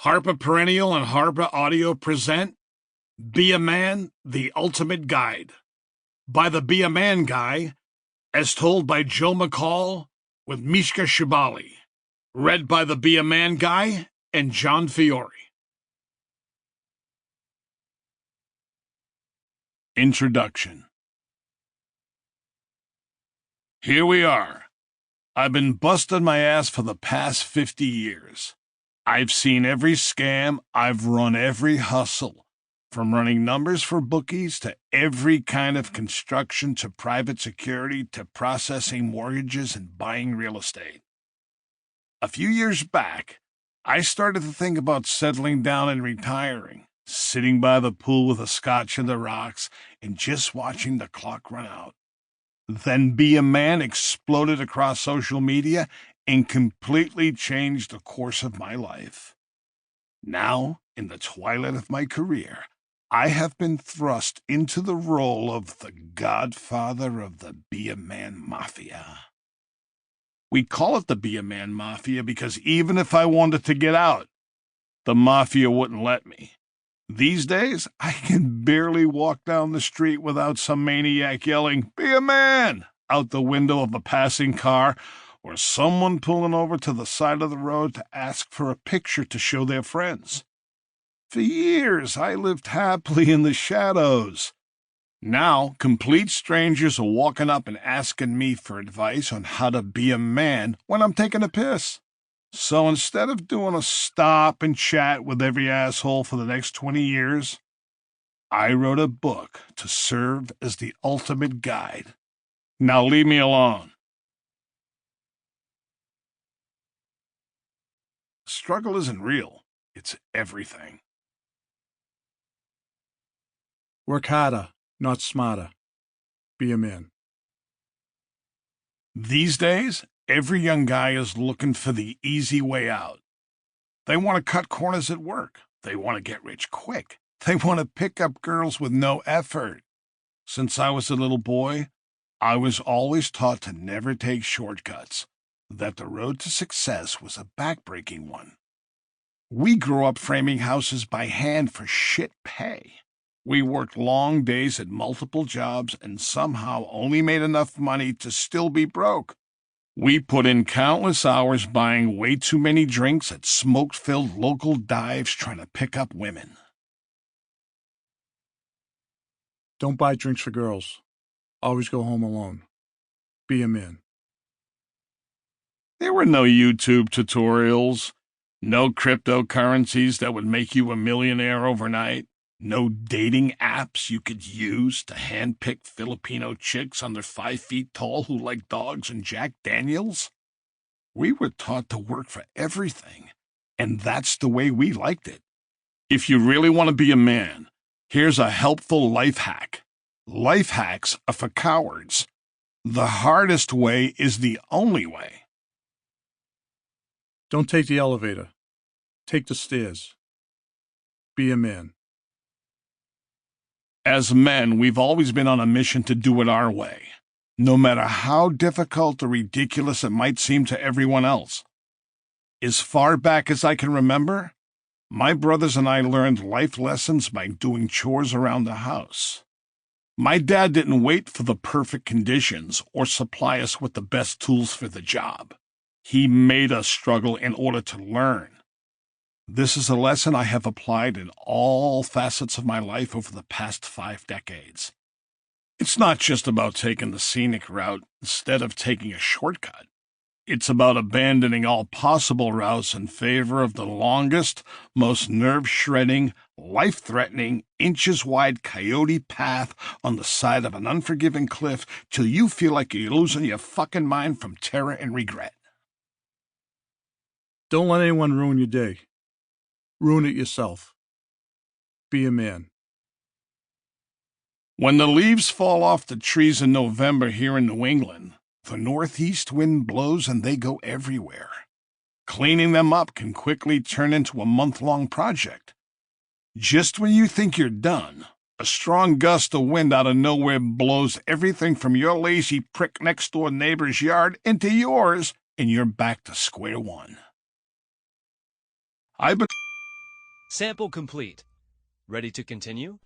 Harper Perennial and HarperAudio present Be a Man, The Ultimate Guide by the Be a Man guy, as told by Joe McCall with Mishka Shibali. Read by the Be a Man guy and John Fiore. Introduction. Here we are. I've been busting my ass for the past 50 years. I've seen every scam, I've run every hustle, from running numbers for bookies to every kind of construction to private security to processing mortgages and buying real estate. A few years back, I started to think about settling down and retiring, sitting by the pool with a scotch and the rocks and just watching the clock run out. Then Be a Man exploded across social media and completely changed the course of my life. Now, in the twilight of my career, I have been thrust into the role of the godfather of the Be a Man Mafia. We call it the Be a Man Mafia because even if I wanted to get out, the Mafia wouldn't let me. These days, I can barely walk down the street without some maniac yelling, "Be a man!" out the window of a passing car, or someone pulling over to the side of the road to ask for a picture to show their friends. For years, I lived happily in the shadows. Now, complete strangers are walking up and asking me for advice on how to be a man when I'm taking a piss. So instead of doing a stop and chat with every asshole for the next 20 years, I wrote a book to serve as the ultimate guide. Now leave me alone. Struggle isn't real. It's everything. Work harder, not smarter. Be a man. These days, every young guy is looking for the easy way out. They want to cut corners at work. They want to get rich quick. They want to pick up girls with no effort. Since I was a little boy, I was always taught to never take shortcuts, that the road to success was a backbreaking one. We grew up framing houses by hand for shit pay. We worked long days at multiple jobs and somehow only made enough money to still be broke. We put in countless hours buying way too many drinks at smoke-filled local dives trying to pick up women. Don't buy drinks for girls. Always go home alone. Be a man. There were no YouTube tutorials, no cryptocurrencies that would make you a millionaire overnight, no dating apps you could use to handpick Filipino chicks under 5 feet tall who like dogs and Jack Daniels. We were taught to work for everything, and that's the way we liked it. If you really want to be a man, here's a helpful life hack. Life hacks are for cowards. The hardest way is the only way. Don't take the elevator. Take the stairs. Be a man. As men, we've always been on a mission to do it our way, no matter how difficult or ridiculous it might seem to everyone else. As far back as I can remember, my brothers and I learned life lessons by doing chores around the house. My dad didn't wait for the perfect conditions or supply us with the best tools for the job. He made us struggle in order to learn. This is a lesson I have applied in all facets of my life over the past 5 decades. It's not just about taking the scenic route instead of taking a shortcut. It's about abandoning all possible routes in favor of the longest, most nerve-shredding, life-threatening, inches-wide coyote path on the side of an unforgiving cliff till you feel like you're losing your fucking mind from terror and regret. Don't let anyone ruin your day. Ruin it yourself. Be a man. When the leaves fall off the trees in November here in New England, the northeast wind blows and they go everywhere. Cleaning them up can quickly turn into a month-long project. Just when you think you're done, a strong gust of wind out of nowhere blows everything from your lazy prick next-door neighbor's yard into yours, and you're back to square one. I've been Sample complete. Ready to continue?